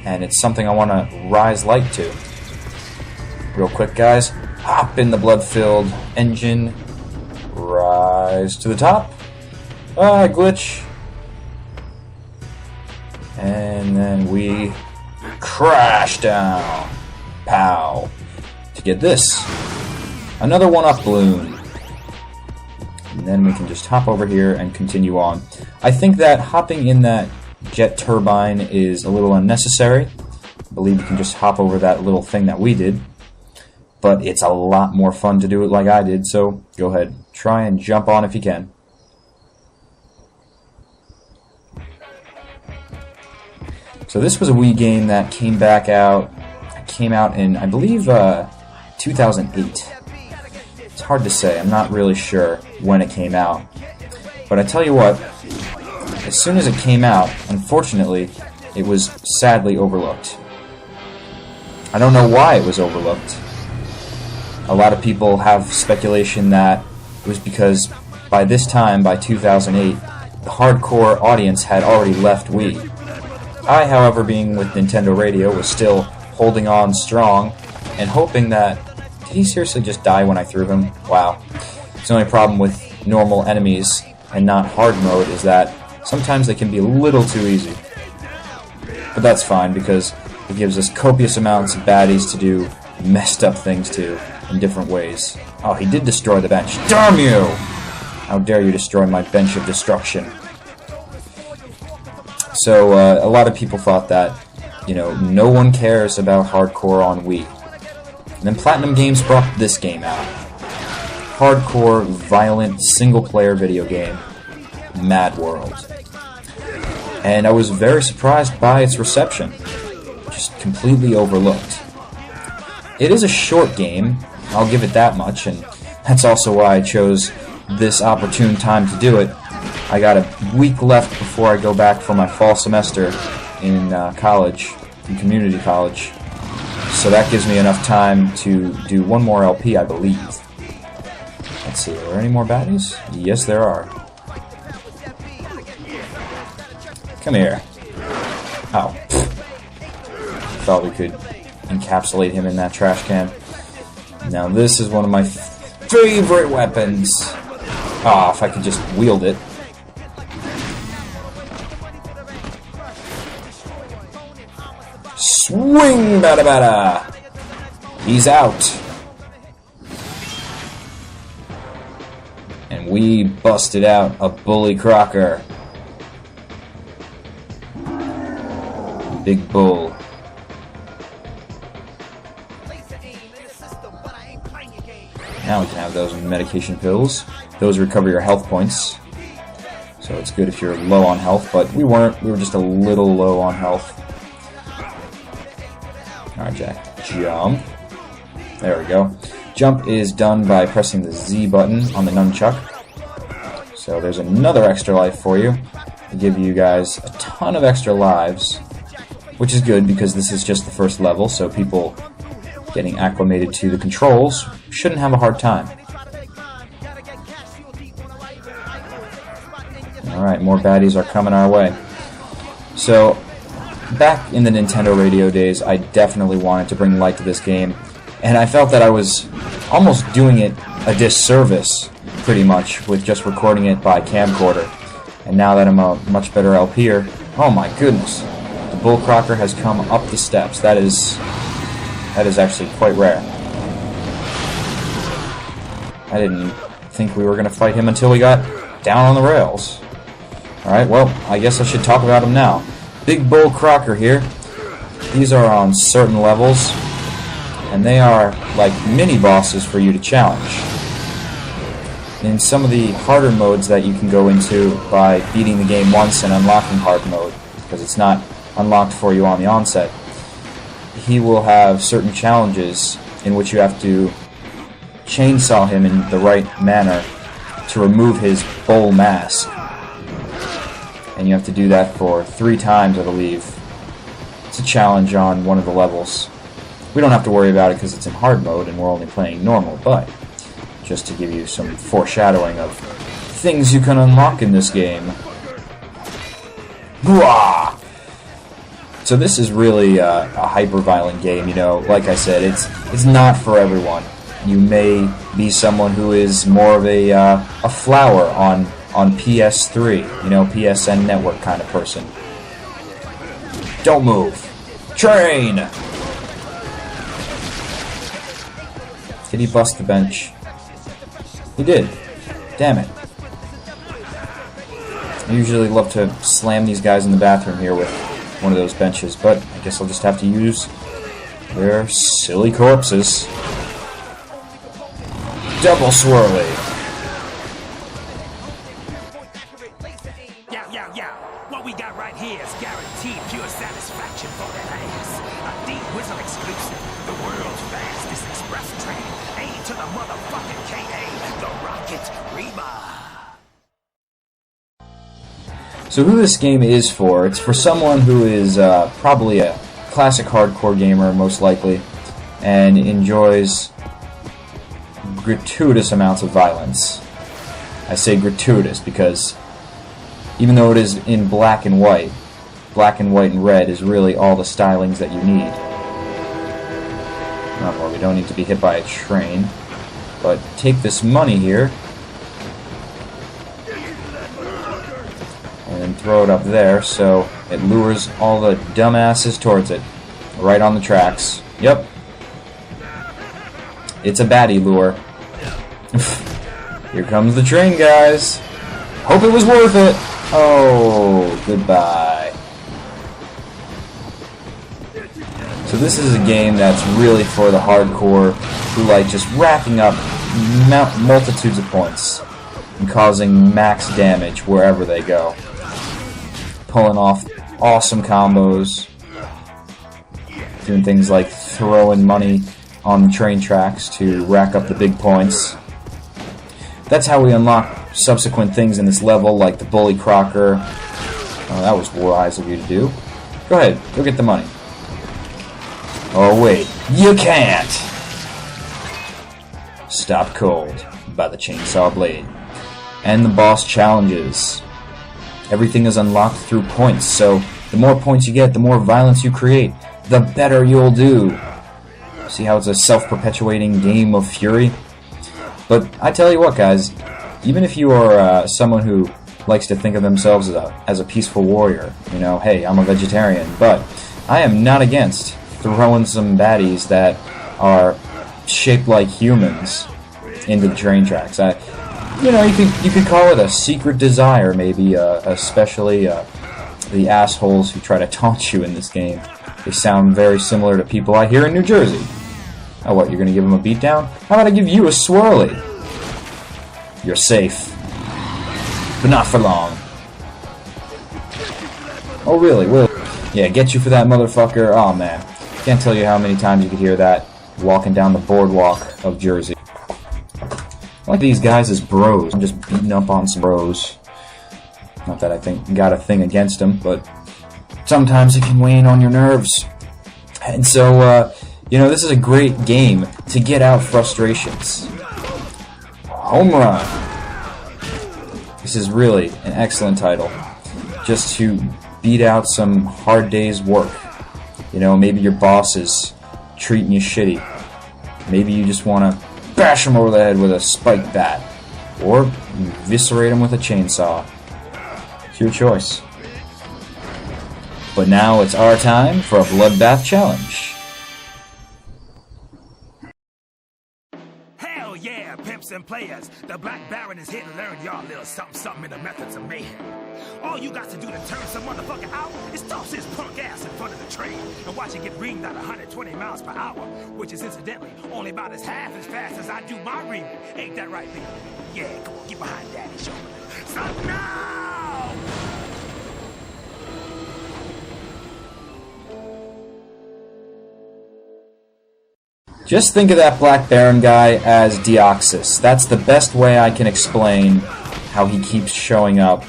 and it's something I want to rise like to. Real quick, guys. Hop in the blood-filled engine. Rise to the top. Ah, glitch. And then we crash down. Pow. To get this. Another one-up balloon. And then we can just hop over here and continue on. I think that hopping in that jet turbine is a little unnecessary. I believe you can just hop over that little thing that we did. But it's a lot more fun to do it like I did, so go ahead. Try and jump on if you can. So this was a Wii game that came out in, I believe, 2008. It's hard to say. I'm not really sure when it came out. But I tell you what, as soon as it came out, unfortunately, it was sadly overlooked. I don't know why it was overlooked. A lot of people have speculation that it was because by this time, by 2008, the hardcore audience had already left Wii. I, however, being with Nintendo Radio, was still holding on strong and hoping that... Did he seriously just die when I threw him? Wow. The only problem with normal enemies and not hard mode is that sometimes they can be a little too easy. But that's fine because it gives us copious amounts of baddies to do messed up things to in different ways. Oh, he did destroy the bench. Damn you! How dare you destroy my bench of destruction. So, a lot of people thought that, you know, no one cares about hardcore on Wii. And then Platinum Games brought this game out. Hardcore, violent, single-player video game, MadWorld. And I was very surprised by its reception. Just completely overlooked. It is a short game, I'll give it that much, and that's also why I chose this opportune time to do it. I got a week left before I go back for my fall semester in college, in community college. So that gives me enough time to do one more LP, I believe. Let's see, are there any more baddies? Yes, there are. Come here. Oh. Thought we could encapsulate him in that trash can. Now this is one of my favorite weapons. Ah, if I could just wield it. Swing, bada bada! He's out. And we busted out a Bully Crocker. Big Bull. Now we can have those medication pills. Those recover your health points. So it's good if you're low on health, but we weren't. We were just a little low on health. Alright, Jack. Jump. There we go. Jump is done by pressing the Z button on the nunchuck. So there's another extra life for you to give you guys a ton of extra lives, which is good because this is just the first level, so people getting acclimated to the controls shouldn't have a hard time. Alright, more baddies are coming our way. So, back in the Nintendo Radio days, I definitely wanted to bring light to this game, and I felt that I was almost doing it a disservice, pretty much, with just recording it by camcorder. And now that I'm a much better LPer, oh my goodness, the Bull Crocker has come up the steps. That is actually quite rare. I didn't think we were going to fight him until we got down on the rails. Alright, well, I guess I should talk about him now. Big Bull Crocker here. These are on certain levels, and they are like mini-bosses for you to challenge. In some of the harder modes that you can go into by beating the game once and unlocking hard mode, because it's not unlocked for you on the onset, he will have certain challenges in which you have to chainsaw him in the right manner to remove his bull mask. And you have to do that for 3 times, I believe. It's a challenge on one of the levels. We don't have to worry about it because it's in hard mode and we're only playing normal, but just to give you some foreshadowing of things you can unlock in this game. Bwah! So this is really a hyper-violent game, you know. Like I said, it's not for everyone. You may be someone who is more of a flower on PS3, you know, PSN network kind of person. Don't move. Train! Did he bust the bench? He did. Damn it. I usually love to slam these guys in the bathroom here with one of those benches, but I guess I'll just have to use their silly corpses. Double swirly. Yeah. What we got right here is guaranteed pure satisfaction for that ass. A deep whistle exclusive. The world's fastest express train. A to the motherfucking KA. The Rocket Reba. So who this game is for, it's for someone who is probably a classic hardcore gamer, most likely, and enjoys gratuitous amounts of violence. I say gratuitous because even though it is in black and white and red is really all the stylings that you need. Well, we don't need to be hit by a train, but take this money here and throw it up there so it lures all the dumbasses towards it. Right on the tracks. Yep. It's a baddie lure. Here comes the train, guys. Hope it was worth it. Oh, goodbye. So this is a game that's really for the hardcore who like just racking up multitudes of points and causing max damage wherever they go. Pulling off awesome combos, doing things like throwing money on the train tracks to rack up the big points. That's how we unlock subsequent things in this level, like the Bully Crocker. Oh, that was wise of you to do. Go ahead, go get the money. Oh wait, you can't! Stop cold by the chainsaw blade. And the boss challenges. Everything is unlocked through points, so the more points you get, the more violence you create, the better you'll do. See how it's a self-perpetuating game of fury? But I tell you what, guys, even if you are someone who likes to think of themselves as a peaceful warrior, you know, hey, I'm a vegetarian, but I am not against throwing some baddies that are shaped like humans into the train tracks. You know, you could call it a secret desire, maybe, especially the assholes who try to taunt you in this game. They sound very similar to people I hear in New Jersey. Oh, what, you're gonna give them a beatdown? How about I give you a swirly? You're safe. But not for long. Oh, really? Will? Yeah, get you for that motherfucker? Oh, man. Can't tell you how many times you could hear that walking down the boardwalk of Jersey. I like these guys as bros. I'm just beating up on some bros. Not that I got a thing against them, but sometimes it can wane on your nerves. And so, you know, this is a great game to get out frustrations. Home run! This is really an excellent title. Just to beat out some hard day's work. You know, maybe your boss is treating you shitty. Maybe you just want to bash him over the head with a spike bat. Or eviscerate him with a chainsaw. It's your choice. But now it's our time for a bloodbath challenge. Hell yeah, pimps and players. The Black Baron is here to learn y'all a little something in the methods of mayhem. All you got to do to turn some motherfucker out is toss his punk ass in front of the train and watch it get reamed at 120 miles per hour, which is incidentally only about half as fast as I do my reaming. Ain't that right, Peter? Yeah, come on, get behind Daddy's shoulder. Stop now! Just think of that Black Baron guy as Deoxys. That's the best way I can explain how he keeps showing up.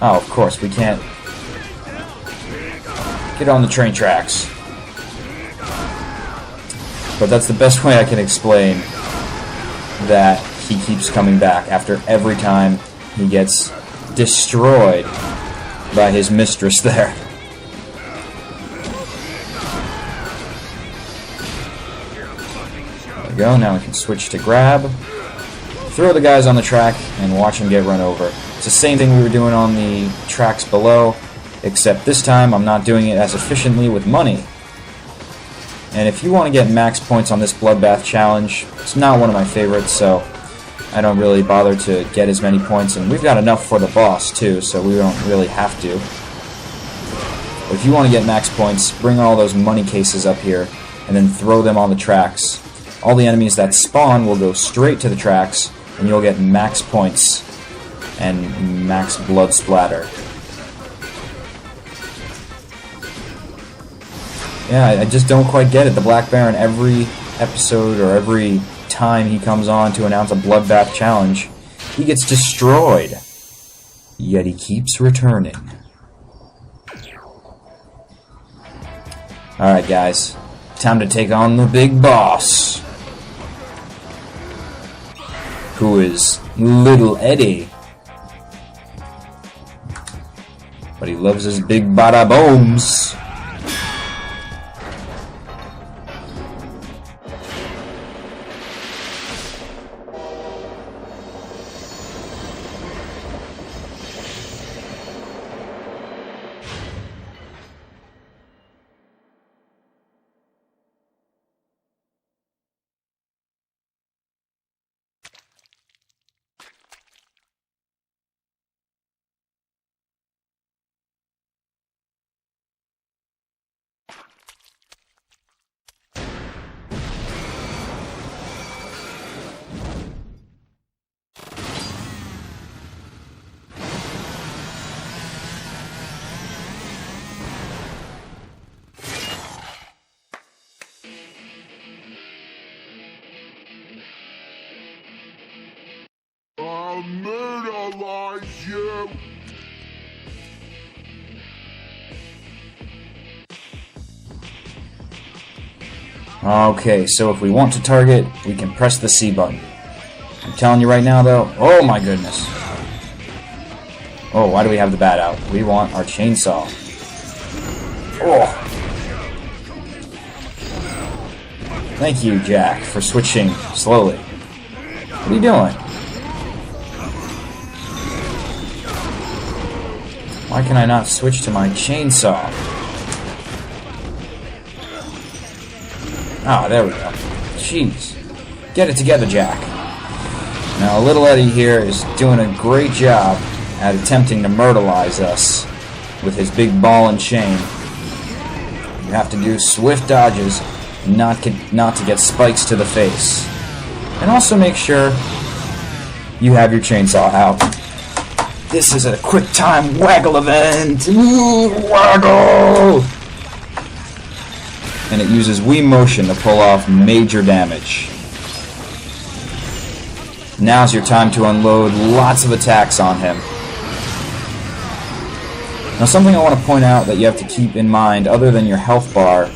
Oh, of course, we can't get on the train tracks. But that's the best way I can explain that he keeps coming back after every time he gets destroyed by his mistress there. we go. Now we can switch to grab, throw the guys on the track, and watch them get run over. It's the same thing we were doing on the tracks below, except this time I'm not doing it as efficiently with money. And if you want to get max points on this Bloodbath challenge, it's not one of my favorites, so I don't really bother to get as many points. And we've got enough for the boss, too, so we don't really have to. But if you want to get max points, bring all those money cases up here, and then throw them on the tracks. All the enemies that spawn will go straight to the tracks, and you'll get max points and max blood splatter. Yeah, I just don't quite get it. The Black Baron, every episode or every time he comes on to announce a Bloodbath challenge, he gets destroyed. Yet he keeps returning. Alright guys, time to take on the big boss, who is Little Eddie. But he loves his big bada booms. I'll murderize you! Okay, so if we want to target, we can press the C button. I'm telling you right now, though, oh my goodness. Oh, why do we have the bat out? We want our chainsaw. Oh. Thank you, Jack, for switching slowly. What are you doing? Why can I not switch to my chainsaw? Ah, there we go. Jeez. Get it together, Jack. Now, Little Eddie here is doing a great job at attempting to myrtleize us with his big ball and chain. You have to do swift dodges not to get spikes to the face. And also make sure you have your chainsaw out. This is a quick time waggle event! Ooh, waggle! And it uses Wii Motion to pull off major damage. Now's your time to unload lots of attacks on him. Now something I want to point out that you have to keep in mind other than your health bar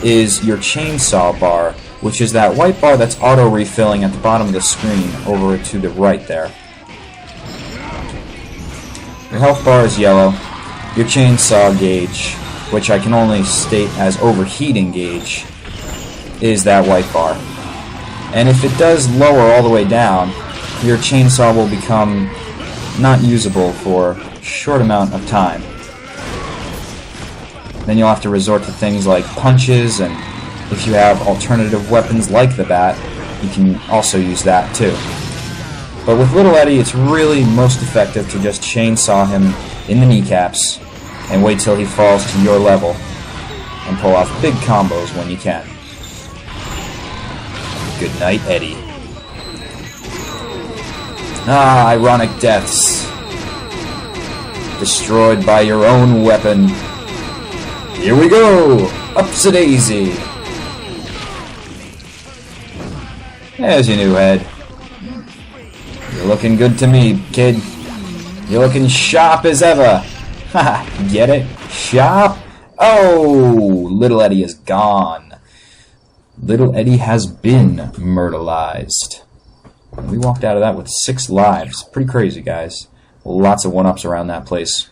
is your chainsaw bar, which is that white bar that's auto-refilling at the bottom of the screen over to the right there. Your health bar is yellow. Your chainsaw gauge, which I can only state as overheating gauge, is that white bar. And if it does lower all the way down, your chainsaw will become not usable for a short amount of time. Then you'll have to resort to things like punches, and if you have alternative weapons like the bat, you can also use that too. But with Little Eddie, it's really most effective to just chainsaw him in the kneecaps and wait till he falls to your level and pull off big combos when you can. Good night, Eddie. Ah, ironic deaths. Destroyed by your own weapon. Here we go! Ups-a-daisy! There's your new head. You're looking good to me, kid. You're looking sharp as ever. Haha, get it? Sharp? Oh, Little Eddie is gone. Little Eddie has been myrtleized. We walked out of that with 6 lives. Pretty crazy, guys. Lots of one-ups around that place.